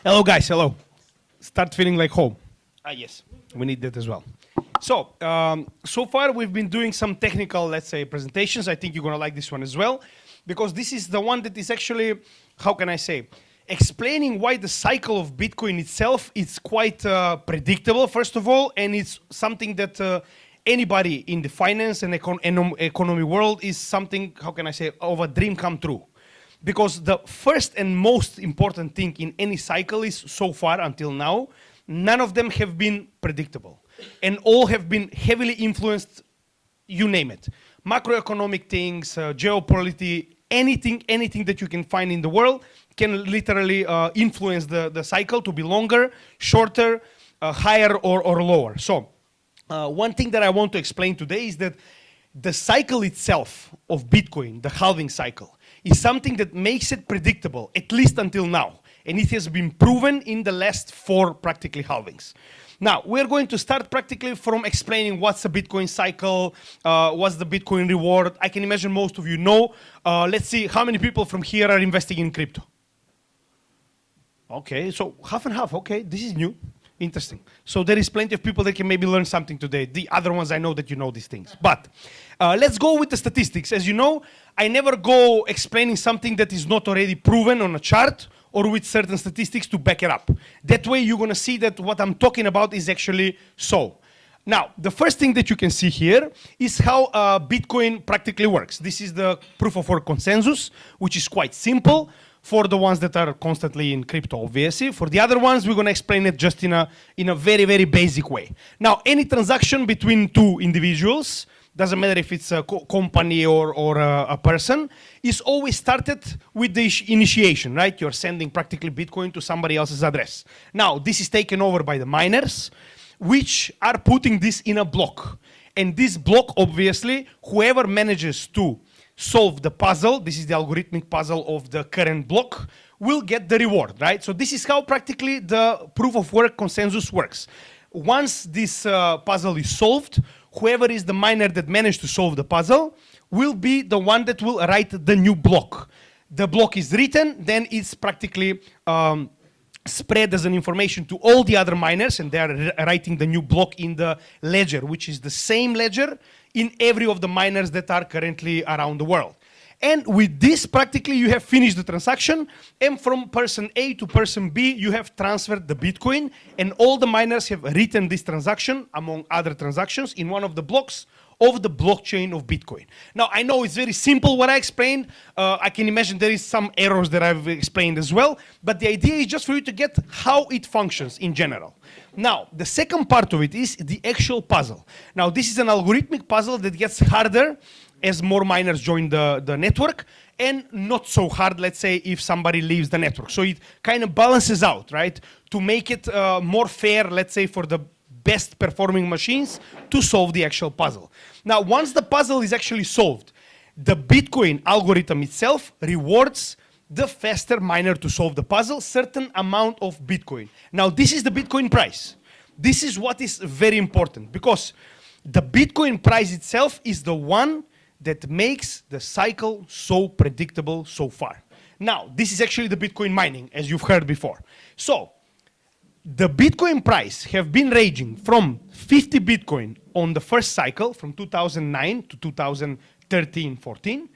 Hello guys, hello. Start feeling like home. Ah yes, we need that as well. So far we've been doing some technical, let's say, presentations. I think you're gonna like this one as well, because this is the one that is actually, how can I say, explaining why the cycle of Bitcoin itself is quite predictable, first of all, and it's something that anybody in the finance and economy world is something, how can I say, of a dream come true. Because the first and most important thing in any cycle is, so far until now, none of them have been predictable. And all have been heavily influenced, you name it. Macroeconomic things, geopolitics, anything that you can find in the world can literally influence the cycle to be longer, shorter, higher or lower. So one thing that I want to explain today is that the cycle itself of Bitcoin, the halving cycle, is something that makes it predictable, at least until now. And it has been proven in the last 4 practically halvings. Now, we're going to start practically from explaining what's a Bitcoin cycle, what's the Bitcoin reward. I can imagine most of you know. Let's see how many people from here are investing in crypto. Okay, so half and half. Okay, this is new. Interesting. So there is plenty of people that can maybe learn something today. The other ones, I know that you know these things. But let's go with the statistics. As you know, I never go explaining something that is not already proven on a chart or with certain statistics to back it up. That way you're going to see that what I'm talking about is actually so. Now, the first thing that you can see here is how Bitcoin practically works. This is the proof of work consensus, which is quite simple for the ones that are constantly in crypto, obviously. For the other ones, we're going to explain it just in a very, very basic way. Now, any transaction between 2 individuals, doesn't matter if it's a company or a person, is always started with the initiation, right? You're sending practically Bitcoin to somebody else's address. Now, this is taken over by the miners, which are putting this in a block. And this block, obviously, whoever manages to solve the puzzle, this is the algorithmic puzzle of the current block, will get the reward, right? So this is how practically the proof of work consensus works. Once this puzzle is solved, whoever is the miner that managed to solve the puzzle will be the one that will write the new block. The block is written, then it's practically spread as an information to all the other miners, and they are writing the new block in the ledger, which is the same ledger in every of the miners that are currently around the world. And with this, practically, you have finished the transaction, and from person A to person B, you have transferred the Bitcoin, and all the miners have written this transaction, among other transactions, in one of the blocks of the blockchain of Bitcoin. Now, I know it's very simple what I explained. I can imagine there is some errors that I've explained as well, but the idea is just for you to get how it functions in general. Now, the second part of it is the actual puzzle. Now, this is an algorithmic puzzle that gets harder as more miners join the network, and not so hard, let's say, if somebody leaves the network. So it kind of balances out, right? To make it more fair, let's say, for the best performing machines to solve the actual puzzle. Now, once the puzzle is actually solved, the Bitcoin algorithm itself rewards the faster miner to solve the puzzle, certain amount of Bitcoin. Now, this is the Bitcoin price. This is what is very important, because the Bitcoin price itself is the one that makes the cycle so predictable so far. Now, this is actually the Bitcoin mining, as you've heard before. So, the Bitcoin price have been ranging from 50 Bitcoin on the first cycle, from 2009 to 2013-14,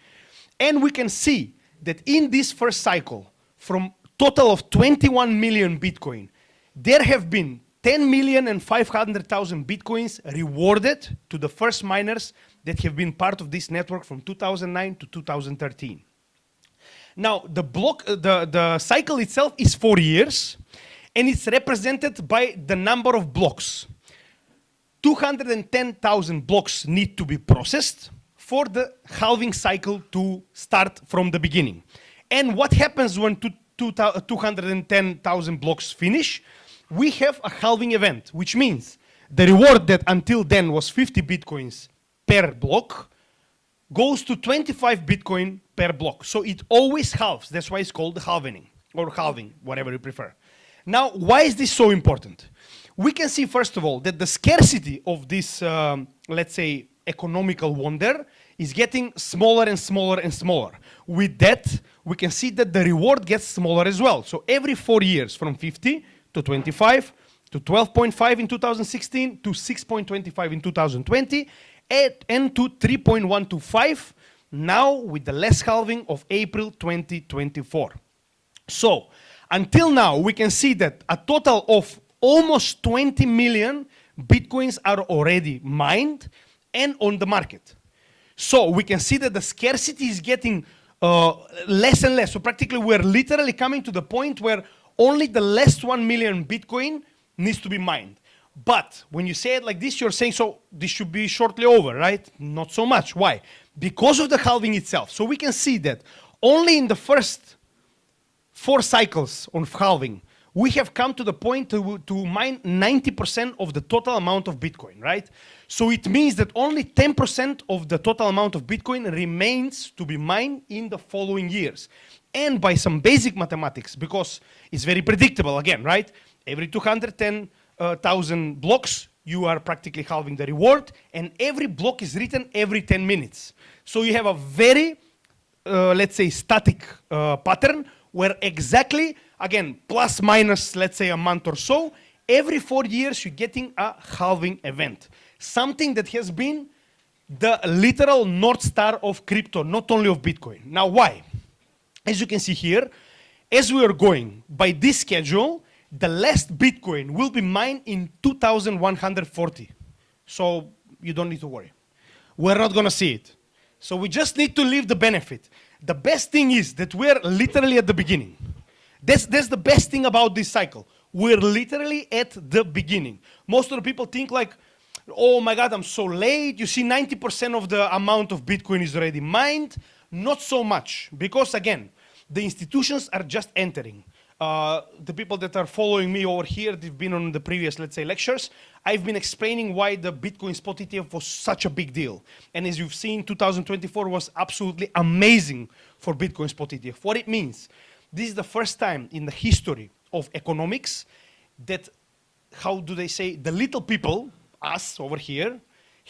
and we can see that in this first cycle, from total of 21 million Bitcoin, there have been 10,500,000 Bitcoins rewarded to the first miners that have been part of this network from 2009 to 2013. Now, the cycle itself is 4 years, and it's represented by the number of blocks. 210,000 blocks need to be processed for the halving cycle to start from the beginning. And what happens when 210,000 blocks finish? We have a halving event, which means the reward that until then was 50 Bitcoins per block goes to 25 Bitcoin per block. So it always halves. That's why it's called halving, or halving, whatever you prefer. Now, why is this so important? We can see, first of all, that the scarcity of this, let's say, economical wonder is getting smaller and smaller and smaller. with that, we can see that the reward gets smaller as well. So every 4 years, from 50 to 25 to 12.5 in 2016 to 6.25 in 2020 and to 3.125 now with the last halving of April 2024. So until now, we can see that a total of almost 20 million Bitcoins are already mined and on the market. So we can see that the scarcity is getting less and less. So practically we're literally coming to the point where only the last 1 million Bitcoin needs to be mined. But when you say it like this, you're saying, so this should be shortly over, right? Not so much. Why? Because of the halving itself. So we can see that only in the first 4 cycles of halving, we have come to the point to mine 90% of the total amount of Bitcoin, right? So it means that only 10% of the total amount of Bitcoin remains to be mined in the following years. And by some basic mathematics, because it's very predictable again, right? Every 210,000 blocks, you are practically halving the reward, and every block is written every 10 minutes. So you have a very, let's say, static pattern where exactly, again, plus minus, let's say, a month or so, every 4 years you're getting a halving event. Something that has been the literal North Star of crypto, not only of Bitcoin. Now, why? As you can see here, as we are going by this schedule, the last Bitcoin will be mined in 2140. So you don't need to worry. We're not going to see it. So we just need to leave the benefit. The best thing is that we're literally at the beginning. That's the best thing about this cycle. We're literally at the beginning. Most of the people think like, oh my God, I'm so late. You see 90% of the amount of Bitcoin is already mined. Not so much, because again, the institutions are just entering. The people that are following me over here, they've been on the previous, let's say, lectures. I've been explaining why the Bitcoin spot ETF was such a big deal. And as you've seen, 2024 was absolutely amazing for Bitcoin spot ETF. What it means, this is the first time in the history of economics that, how do they say, the little people, us over here,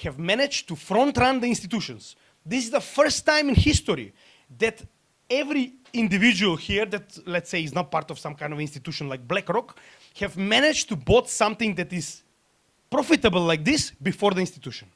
have managed to front run the institutions. This is the first time in history that every individual here that, let's say, is not part of some kind of institution like BlackRock, have managed to bought something that is profitable like this before the institution.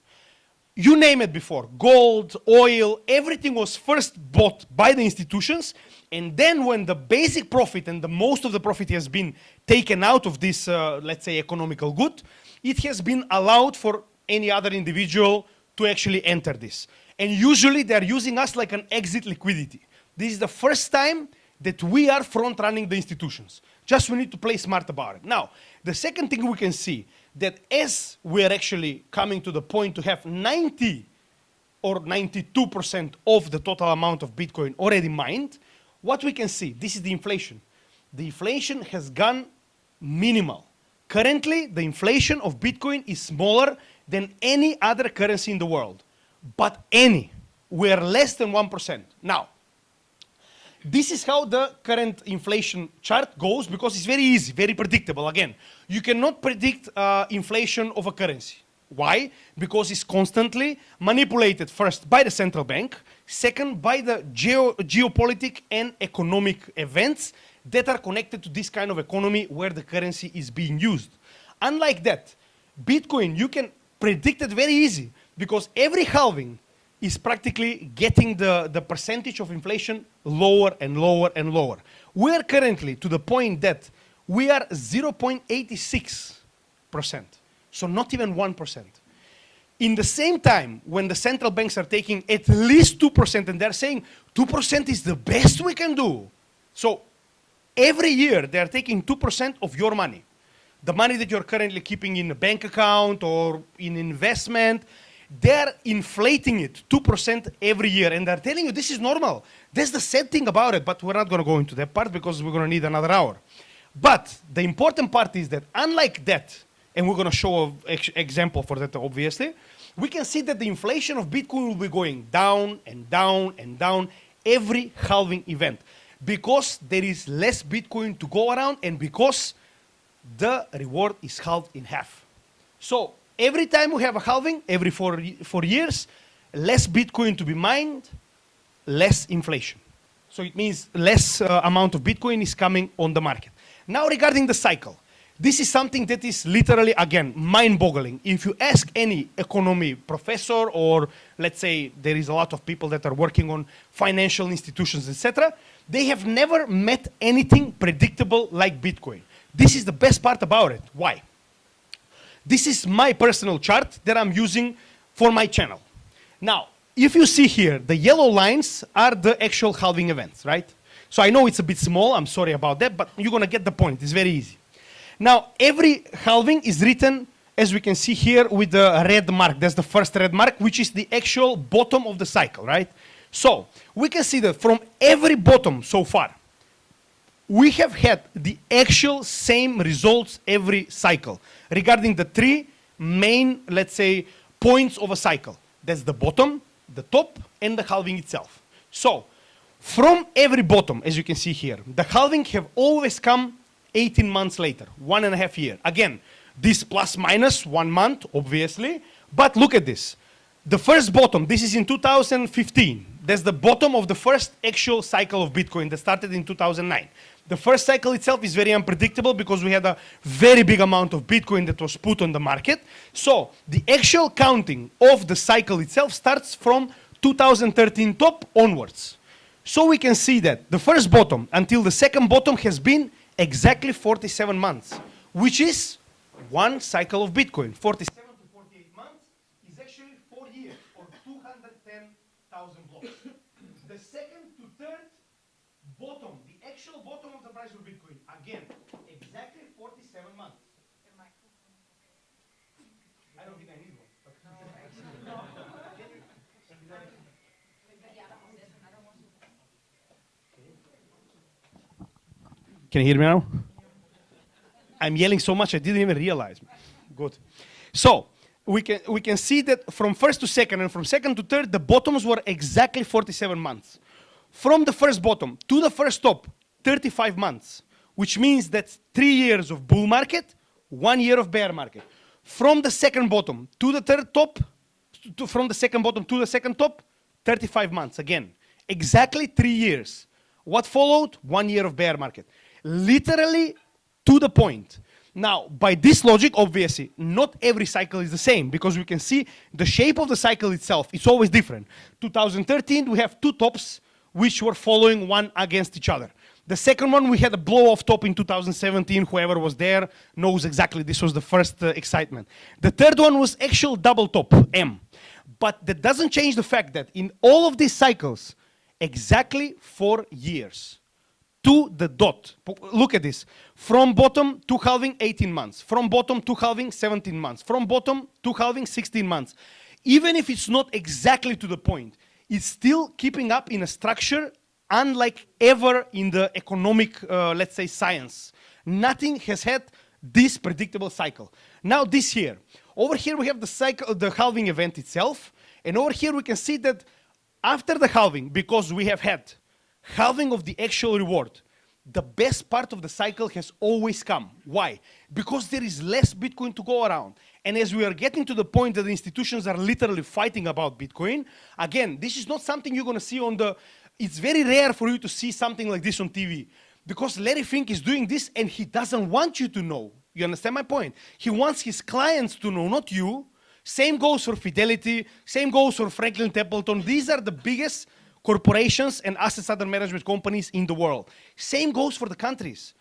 You name it before, gold, oil, everything was first bought by the institutions, and then when the basic profit and the most of the profit has been taken out of this, let's say, economical good, it has been allowed for any other individual to actually enter this. And usually they're using us like an exit liquidity. This is the first time that we are front running the institutions. Just we need to play smart about it. Now, the second thing we can see, that as we're actually coming to the point to have 90 or 92% of the total amount of Bitcoin already mined, what we can see, this is the inflation. The inflation has gone minimal. Currently, the inflation of Bitcoin is smaller than any other currency in the world. But any, we're less than 1%. Now, this is how the current inflation chart goes, because it's very easy, very predictable. Again, you cannot predict inflation of a currency. Why? Because it's constantly manipulated first by the central bank, second by the geopolitical and economic events that are connected to this kind of economy where the currency is being used. Unlike that, Bitcoin, you can predict it very easy, because every halving is practically getting the percentage of inflation lower and lower and lower. We're currently to the point that we are 0.86%, so not even 1%. In the same time, when the central banks are taking at least 2%, and they're saying 2% is the best we can do. So every year they're taking 2% of your money. The money that you're currently keeping in a bank account or in investment, they're inflating it 2% every year, and they're telling you this is normal. That's the sad thing about it, but we're not going to go into that part because we're going to need another hour. But the important part is that unlike that, and we're going to show an example for that obviously, we can see that the inflation of Bitcoin will be going down and down and down every halving event, because there is less Bitcoin to go around and because the reward is halved in half. So every time we have a halving, every 4 years, less Bitcoin to be mined, less inflation. So it means less amount of Bitcoin is coming on the market. Now regarding the cycle, this is something that is literally, again, mind-boggling. If you ask any economy professor, or let's say there is a lot of people that are working on financial institutions, etc., they have never met anything predictable like Bitcoin. This is the best part about it. Why? This is my personal chart that I'm using for my channel. Now, if you see here, the yellow lines are the actual halving events, right? So I know it's a bit small, I'm sorry about that, but you're gonna get the point, it's very easy. Now, every halving is written, as we can see here, with the red mark. That's the first red mark, which is the actual bottom of the cycle, right? So, we can see that from every bottom so far, we have had the actual same results every cycle regarding the three main, let's say, points of a cycle. That's the bottom, the top, and the halving itself. So, from every bottom, as you can see here, the halving have always come 18 months later, 1.5 years. Again, this plus minus 1 month, obviously, but look at this. The first bottom, this is in 2015. That's the bottom of the first actual cycle of Bitcoin that started in 2009. The first cycle itself is very unpredictable because we had a very big amount of Bitcoin that was put on the market. So the actual counting of the cycle itself starts from 2013 top onwards. So we can see that the first bottom until the second bottom has been exactly 47 months, which is one cycle of Bitcoin. 47 to 48 months is actually 4 years or 210,000 blocks. The second to third bottom, the actual bottom of the price of Bitcoin, again, exactly 47 months. I don't think I need one. Can you hear me now? I'm yelling so much I didn't even realize. Good. So we can see that from first to second and from second to third, the bottoms were exactly 47 months. From the first bottom to the first top, 35 months, which means that's 3 years of bull market, 1 year of bear market. From the second bottom to the third top, from the second bottom to the second top, 35 months again. Exactly 3 years. What followed? 1 year of bear market. Literally to the point. Now, by this logic, obviously, not every cycle is the same because we can see the shape of the cycle itself. It's always different. 2013, we have two tops which were following one against each other. The second one, we had a blow-off top in 2017. Whoever was there knows exactly this was the first excitement. The third one was actual double top, M. But that doesn't change the fact that in all of these cycles, exactly 4 years. To the dot. Look at this. From bottom to halving, 18 months. From bottom to halving, 17 months. From bottom to halving, 16 months. Even if it's not exactly to the point, it's still keeping up in a structure unlike ever in the economic, let's say, science. Nothing has had this predictable cycle. Now this here. Over here we have the cycle, the halving event itself. And over here we can see that after the halving, because we have had halving of the actual reward, the best part of the cycle has always come. Why? Because there is less Bitcoin to go around. And as we are getting to the point that the institutions are literally fighting about Bitcoin, again, this is not something you're going to see on the... It's very rare for you to see something like this on TV. Because Larry Fink is doing this and he doesn't want you to know. You understand my point? He wants his clients to know, not you. Same goes for Fidelity. Same goes for Franklin Templeton. These are the biggest corporations and assets under management companies in the world. Same goes for the countries.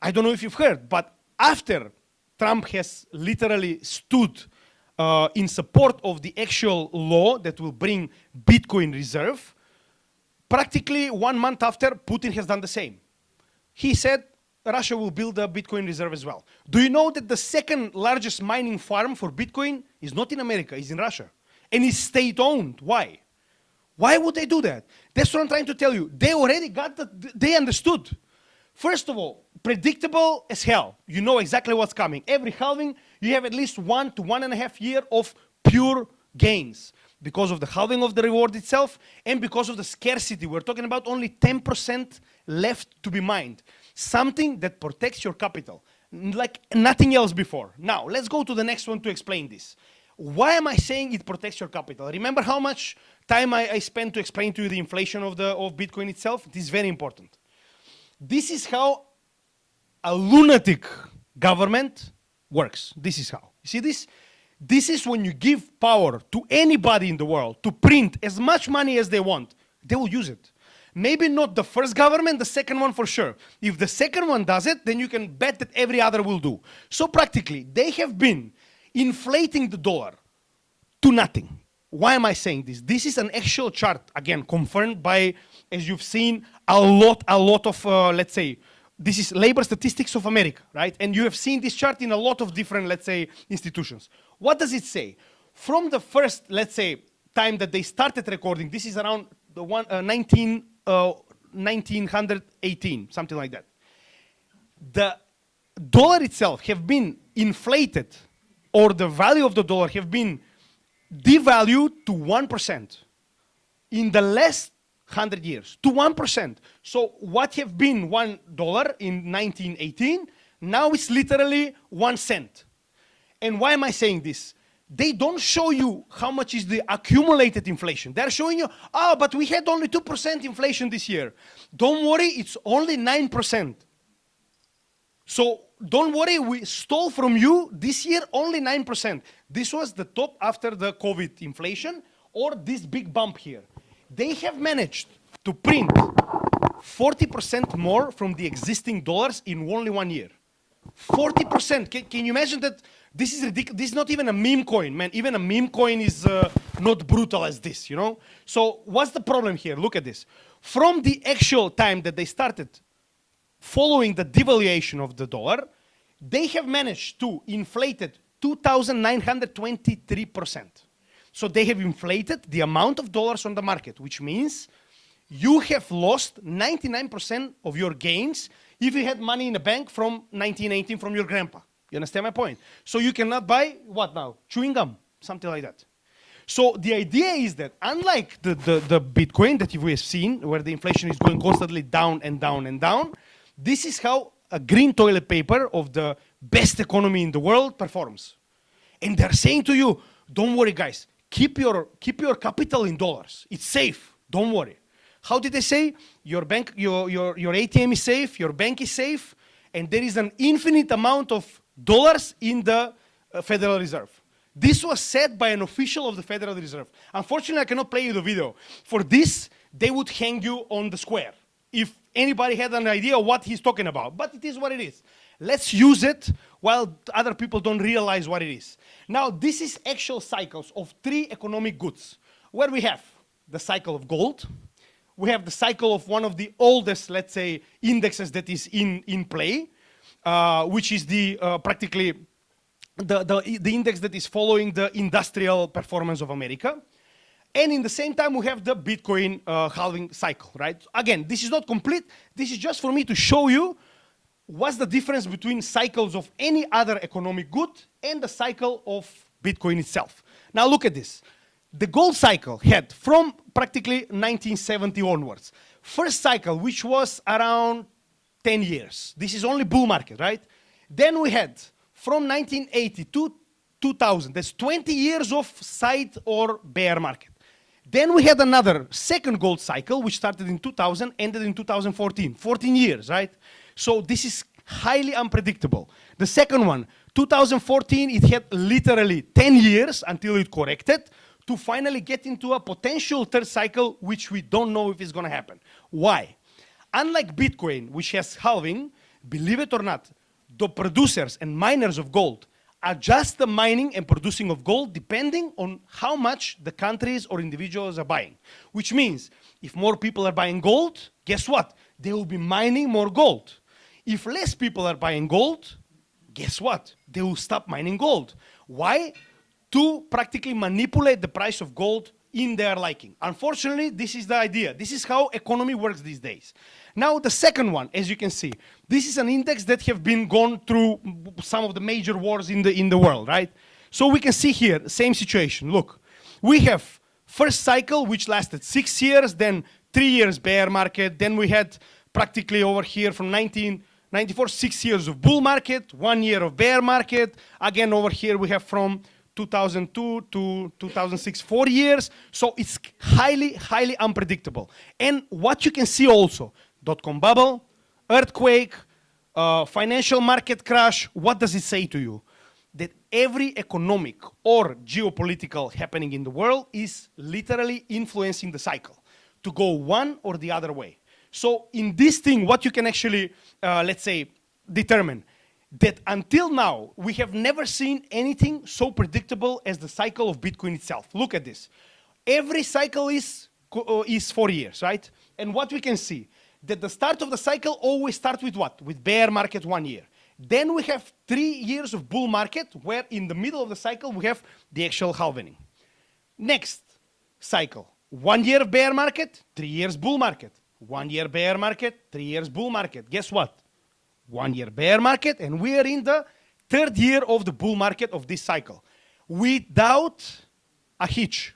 I don't know if you've heard, but after Trump has literally stood in support of the actual law that will bring Bitcoin reserve, practically 1 month after, Putin has done the same. He said Russia will build a Bitcoin reserve as well. Do you know that the second largest mining farm for Bitcoin is not in America, it's in Russia? And it's state-owned. Why? Why would they do that? That's what I'm trying to tell you. They already got they understood. First of all, predictable as hell. You know exactly what's coming. Every halving, you have at least 1 to 1.5 years of pure gains because of the halving of the reward itself and because of the scarcity. We're talking about only 10% left to be mined. Something that protects your capital, like nothing else before. Now, let's go to the next one to explain this. Why am I saying it protects your capital? Remember how much time I spent to explain to you the inflation of Bitcoin itself. It is very important. This is how a lunatic government works. This is how. You see this? This is when you give power to anybody in the world to print as much money as they want, they will use it. Maybe not the first government, the second one for sure. If the second one does it, then you can bet that every other will do. So practically, they have been inflating the dollar to nothing. Why am I saying this? This is an actual chart, again, confirmed by, as you've seen, a lot of, let's say, this is labor statistics of America, right? And you have seen this chart in a lot of different, let's say, institutions. What does it say? From the first, let's say, time that they started recording, this is around the 1918, something like that. The dollar itself have been inflated, or the value of the dollar have been devalued to 1% in the last 100 years, to 1%. So what have been $1 in 1918, now it's literally 1 cent. And why am I saying this? They don't show you how much is the accumulated inflation. They're showing you, oh, but we had only 2% inflation this year. Don't worry, it's only 9%. So don't worry, we stole from you this year only 9%. This was the top after the COVID inflation, or this big bump here. They have managed to print 40% more from the existing dollars in only 1 year. 40%. Can you imagine that? This is ridiculous. This is not even a meme coin, man. Even a meme coin is not brutal as this, you know? So what's the problem here? Look at this. From the actual time that they started following the devaluation of the dollar, they have managed to inflate it 2,923%. So they have inflated the amount of dollars on the market, which means you have lost 99% of your gains if you had money in a bank from 1918 from your grandpa. You understand my point? So you cannot buy, what now? Chewing gum, something like that. So the idea is that unlike the Bitcoin that we have seen, where the inflation is going constantly down and down and down, this is how a green toilet paper of the best economy in the world performs. And they're saying to you, don't worry guys, keep your capital in dollars. It's safe, don't worry. How did they say? Your bank, your ATM is safe, your bank is safe, and there is an infinite amount of dollars in the Federal Reserve. This was said by an official of the Federal Reserve. Unfortunately, I cannot play you the video. For this, they would hang you on the square if anybody had an idea what he's talking about. But it is what it is. Let's use it while other people don't realize what it is. Now, this is actual cycles of 3 economic goods, where we have the cycle of gold, we have the cycle of one of the oldest, let's say, indexes that is in play, which is the practically the index that is following the industrial performance of America. And in the same time, we have the Bitcoin halving cycle, right? Again, this is not complete. This is just for me to show you what's the difference between cycles of any other economic good and the cycle of Bitcoin itself. Now look at this. The gold cycle had from practically 1970 onwards. First cycle, which was around 10 years. This is only bull market, right? Then we had from 1980 to 2000. That's 20 years of side or bear market. Then we had another second gold cycle, which started in 2000, ended in 2014. 14 years, right? So this is highly unpredictable. The second one, 2014, it had literally 10 years until it corrected to finally get into a potential third cycle, which we don't know if it's going to happen. Why? Unlike Bitcoin, which has halving, believe it or not, the producers and miners of gold adjust the mining and producing of gold depending on how much the countries or individuals are buying. Which means if more people are buying gold, guess what? They will be mining more gold. If less people are buying gold, guess what? They will stop mining gold. Why? To practically manipulate the price of gold in their liking. Unfortunately, this is the idea. This is how economy works these days. Now, the second one, as you can see, this is an index that have been gone through some of the major wars in the world, right? So we can see here, same situation. Look, we have first cycle, which lasted 6 years, then 3 years bear market, then we had practically over here from 1994, 6 years of bull market, 1 year of bear market. Again, over here we have from 2002 to 2006, 4 years. So it's highly, highly unpredictable. And what you can see also, dot-com bubble, earthquake, financial market crash, what does it say to you? That every economic or geopolitical happening in the world is literally influencing the cycle to go one or the other way. So in this thing, what you can actually, let's say, determine, that until now, we have never seen anything so predictable as the cycle of Bitcoin itself. Look at this. Every cycle is 4 years, right? And what we can see, that the start of the cycle always starts with what? With bear market 1 year. Then we have 3 years of bull market, where in the middle of the cycle, we have the actual halving. Next cycle, 1 year of bear market, 3 years bull market. 1 year bear market, 3 years bull market. Guess what? 1 year bear market, and we are in the 3rd year of the bull market of this cycle, without a hitch,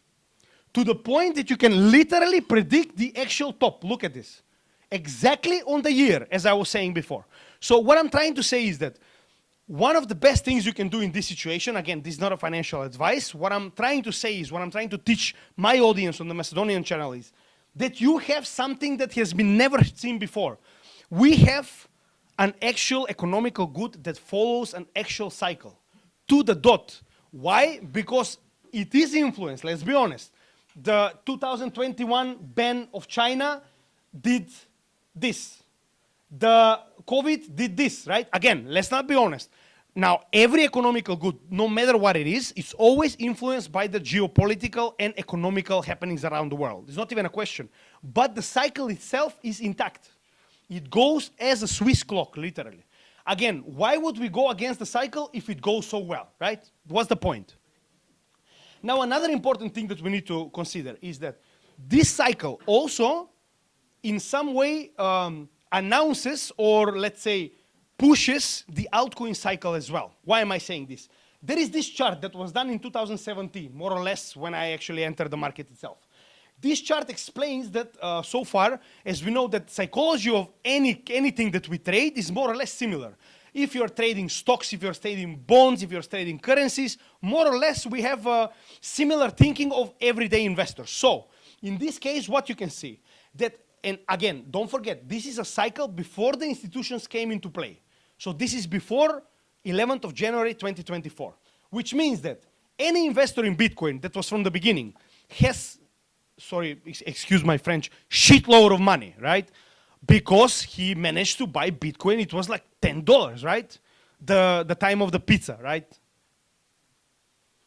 to the point that you can literally predict the actual top. Look at this. Exactly on the year, as I was saying before. So what I'm trying to say is that one of the best things you can do in this situation, again, this is not a financial advice, what I'm trying to say is, what I'm trying to teach my audience on the Macedonian channel is, that you have something that has been never seen before. We have an actual economical good that follows an actual cycle to the dot. Why? Because it is influenced, let's be honest. The 2021 ban of China did this. The COVID did this, right? Again, let's not be honest. Now, every economical good, no matter what it is, it's always influenced by the geopolitical and economical happenings around the world. It's not even a question. But the cycle itself is intact. It goes as a Swiss clock, literally. Again, why would we go against the cycle if it goes so well, right? What's the point? Now, another important thing that we need to consider is that this cycle also, in some way, announces, or let's say, pushes the altcoin cycle as well. Why am I saying this? There is this chart that was done in 2017, more or less, when I actually entered the market itself. This chart explains that so far, as we know, that psychology of anything that we trade is more or less similar. If you're trading stocks, if you're trading bonds, if you're trading currencies, more or less we have a similar thinking of everyday investors. So, in this case, what you can see, that, and again, don't forget, this is a cycle before the institutions came into play. So this is before 11th of January 2024, which means that any investor in Bitcoin that was from the beginning has, sorry, excuse my French, shitload of money, right? Because he managed to buy Bitcoin. It was like $10, right? The time of the pizza, right?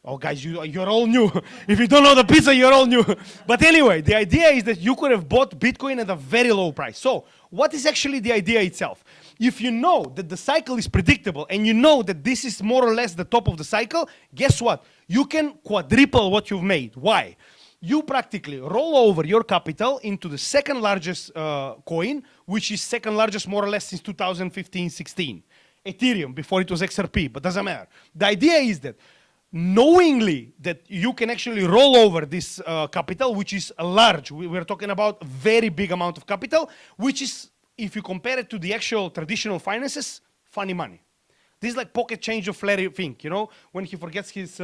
Oh, guys, you're all new. If you don't know the pizza, you're all new. But anyway, the idea is that you could have bought Bitcoin at a very low price. So what is actually the idea itself? If you know that the cycle is predictable and you know that this is more or less the top of the cycle, guess what? You can quadruple what you've made. Why? You practically roll over your capital into the second largest coin, which is second largest more or less since 2015-16. Ethereum, before it was XRP, but doesn't matter. The idea is that knowingly that you can actually roll over this capital, which is large, we're talking about a very big amount of capital, which is, if you compare it to the actual traditional finances, funny money. This is like pocket change of Larry Fink, you know? When he forgets his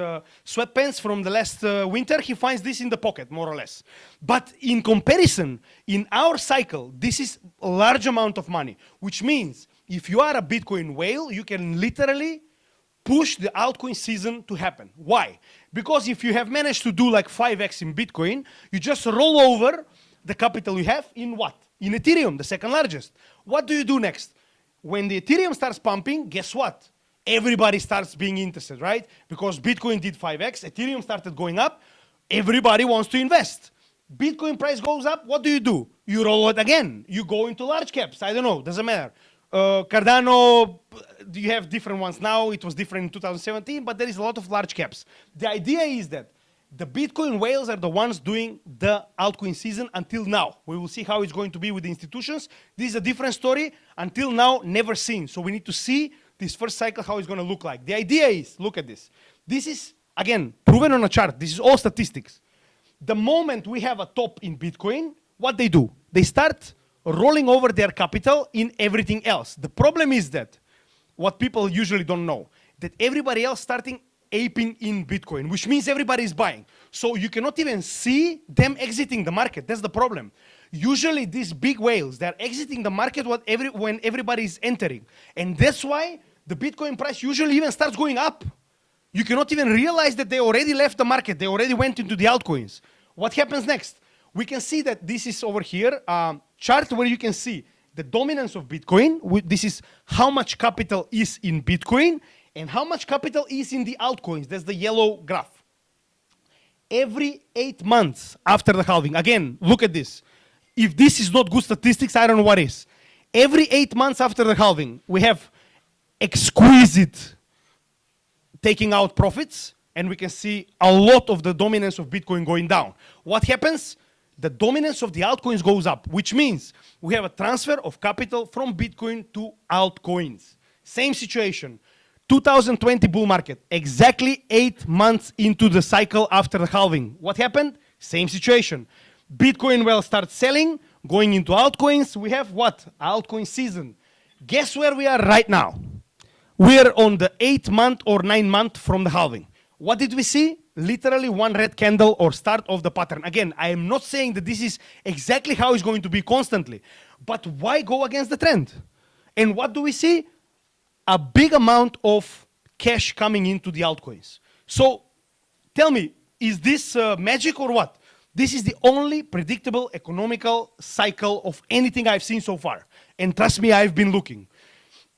sweatpants from the last winter, he finds this in the pocket, more or less. But in comparison, in our cycle, this is a large amount of money, which means if you are a Bitcoin whale, you can literally push the altcoin season to happen. Why? Because if you have managed to do like 5x in Bitcoin, you just roll over the capital you have in what? In Ethereum, the second largest. What do you do next? When the Ethereum starts pumping, guess what? Everybody starts being interested, right? Because Bitcoin did 5x, Ethereum started going up, everybody wants to invest. Bitcoin price goes up, what do? You roll it again. You go into large caps, I don't know, doesn't matter. Cardano, you have different ones now, it was different in 2017, but there is a lot of large caps. The idea is that the Bitcoin whales are the ones doing the altcoin season until now. We will see how it's going to be with the institutions. This is a different story, until now, never seen. So we need to see this first cycle, how it's going to look like. The idea is, look at this. This is, again, proven on a chart. This is all statistics. The moment we have a top in Bitcoin, what they do? They start rolling over their capital in everything else. The problem is that, what people usually don't know, that everybody else starting aping in Bitcoin, which means everybody is buying. So you cannot even see them exiting the market. That's the problem. Usually these big whales, they're exiting the market when everybody is entering. And that's why the Bitcoin price usually even starts going up. You cannot even realize that they already left the market. They already went into the altcoins. What happens next? We can see that this is over here, chart where you can see the dominance of Bitcoin. This is how much capital is in Bitcoin and how much capital is in the altcoins. That's the yellow graph. Every 8 months after the halving, again, look at this. If this is not good statistics, I don't know what is. Every 8 months after the halving, we have exquisite taking out profits, and we can see a lot of the dominance of Bitcoin going down. What happens? The dominance of the altcoins goes up, which means we have a transfer of capital from Bitcoin to altcoins. Same situation. 2020 bull market, exactly 8 months into the cycle after the halving. What happened? Same situation. Bitcoin will start selling, going into altcoins. We have what? Altcoin season. Guess where we are right now? We are on the 8-month or 9-month from the halving. What did we see? Literally one red candle or start of the pattern. Again, I am not saying that this is exactly how it's going to be constantly, but why go against the trend? And what do we see? A big amount of cash coming into the altcoins. So tell me, is this magic or what? This is the only predictable economical cycle of anything I've seen so far. And trust me, I've been looking.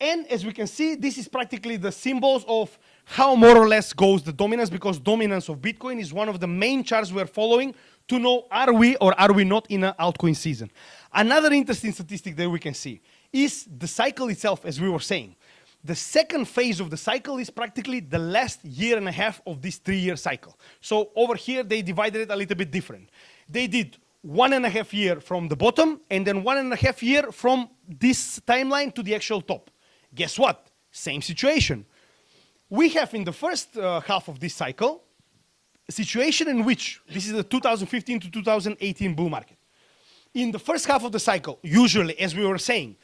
And as we can see, this is practically the symbols of how more or less goes the dominance, because dominance of Bitcoin is one of the main charts we're following to know are we or are we not in an altcoin season. Another interesting statistic that we can see is the cycle itself, as we were saying. The second phase of the cycle is practically the last year and a half of this 3-year cycle. So over here, they divided it a little bit different. They did 1.5 years from the bottom and then 1.5 years from this timeline to the actual top. Guess what? Same situation. We have in the first half of this cycle, a situation in which, this is the 2015 to 2018 bull market. In the first half of the cycle, usually, as we were saying,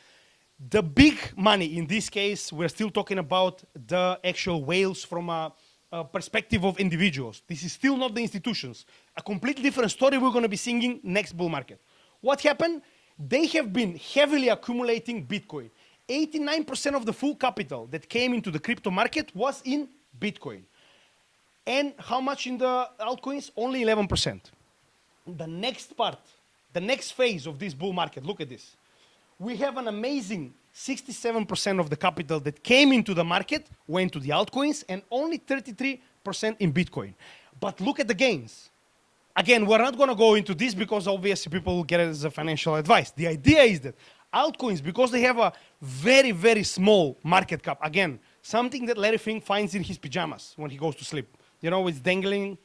the big money, in this case, we're still talking about the actual whales from a perspective of individuals. This is still not the institutions. A completely different story we're going to be seeing next bull market. What happened? They have been heavily accumulating Bitcoin. 89% of the full capital that came into the crypto market was in Bitcoin. And how much in the altcoins? Only 11%. The next part, the next phase of this bull market, look at this. We have an amazing 67% of the capital that came into the market went to the altcoins and only 33% in Bitcoin. But look at the gains. Again, we're not going to go into this because obviously people will get it as a financial advice. The idea is that altcoins, because they have a very, very small market cap, again, something that Larry Fink finds in his pajamas when he goes to sleep. You know, it's dangling.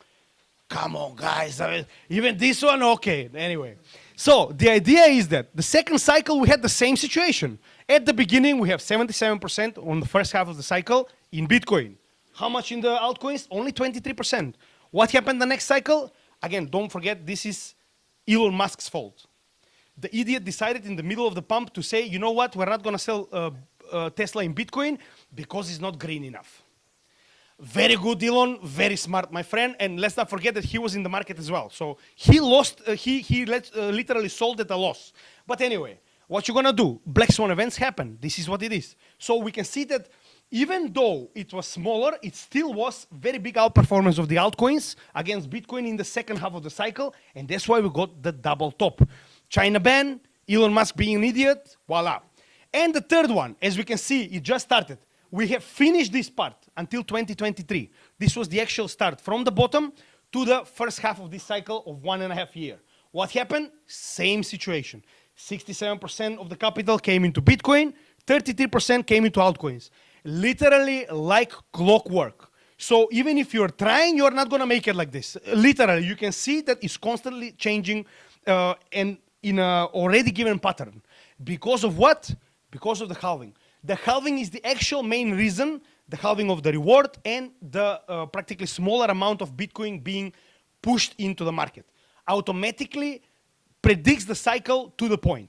Come on, guys. Even this one? Okay. Anyway. So the idea is that the second cycle, we had the same situation. At the beginning, we have 77% on the first half of the cycle in Bitcoin. How much in the altcoins? Only 23%. What happened the next cycle? Again, don't forget, this is Elon Musk's fault. The idiot decided in the middle of the pump to say, you know what, we're not going to sell Tesla in Bitcoin because it's not green enough. Very good, Elon, very smart, my friend. And let's not forget that he was in the market as well. So he lost, literally sold at a loss. But anyway, what you're going to do? Black swan events happen. This is what it is. So we can see that even though it was smaller, it still was very big outperformance of the altcoins against Bitcoin in the second half of the cycle. And that's why we got the double top. China ban, Elon Musk being an idiot, voila. And the third one, as we can see, it just started. We have finished this part until 2023. This was the actual start from the bottom to the first half of this cycle of 1.5 years. What happened? Same situation. 67% of the capital came into Bitcoin, 33% came into altcoins. Literally like clockwork. So even if you're trying, you're not going to make it like this. Literally, you can see that it's constantly changing and in an already given pattern. Because of what? Because of the halving. The halving is the actual main reason, the halving of the reward and the practically smaller amount of Bitcoin being pushed into the market. Automatically predicts the cycle to the point.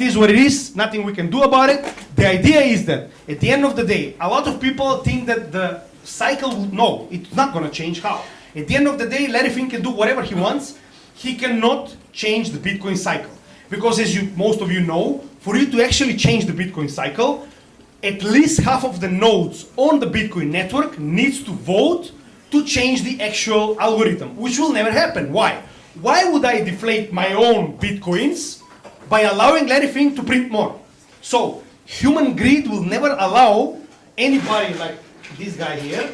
it is what it is, nothing we can do about it. The idea is that at the end of the day, a lot of people think that the cycle would, no, it's not gonna change. How? At the end of the day, Larry Fink can do whatever he wants. He cannot change the Bitcoin cycle. Because as most of you know, for you to actually change the Bitcoin cycle, at least half of the nodes on the Bitcoin network needs to vote to change the actual algorithm, which will never happen. Why? Why would I deflate my own Bitcoins by allowing Larry Fink to print more? So, human greed will never allow anybody like this guy here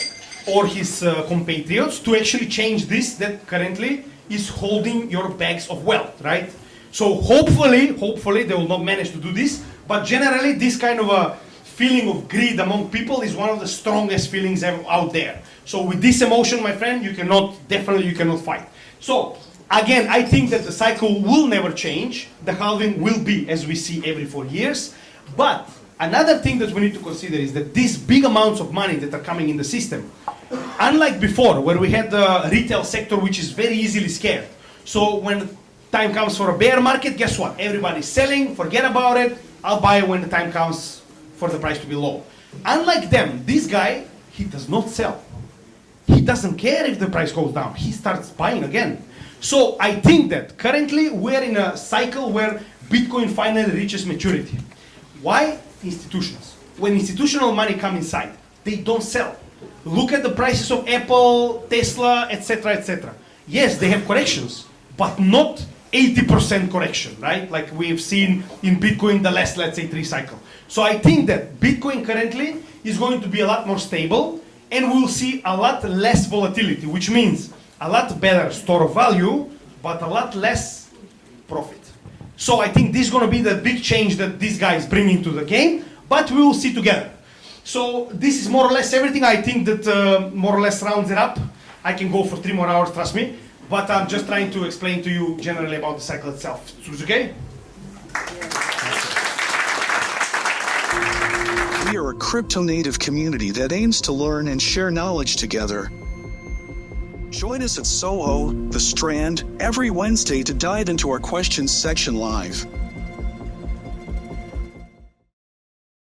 or his compatriots to actually change this that currently is holding your bags of wealth, right? So hopefully they will not manage to do this, but generally this kind of a feeling of greed among people is one of the strongest feelings out there. So with this emotion, my friend, you cannot fight. So again, I think that the cycle will never change. The halving will be as we see every 4 years. But another thing that we need to consider is that these big amounts of money that are coming in the system, unlike before where we had the retail sector which is very easily scared. So when time comes for a bear market, guess what? Everybody's selling, forget about it. I'll buy it when the time comes for the price to be low. Unlike them, this guy, he does not sell. He doesn't care if the price goes down. He starts buying again. So I think that currently we're in a cycle where Bitcoin finally reaches maturity. Why? Institutions. When institutional money come inside, they don't sell. Look at the prices of Apple, Tesla, etc., etc. Yes, they have corrections, but not 80% correction, right? Like we've seen in Bitcoin the last, let's say, 3 cycle. So I think that Bitcoin currently is going to be a lot more stable, and we'll see a lot less volatility, which means a lot better store of value, but a lot less profit. So I think this is going to be the big change that this guy is bringing to the game, but we will see together. So this is more or less everything. I think that more or less rounds it up. I can go for 3 more hours, trust me. But I'm just trying to explain to you generally about the cycle itself. Is it okay? We are a crypto-native community that aims to learn and share knowledge together. Join us at Soho, The Strand, every Wednesday to dive into our questions section live.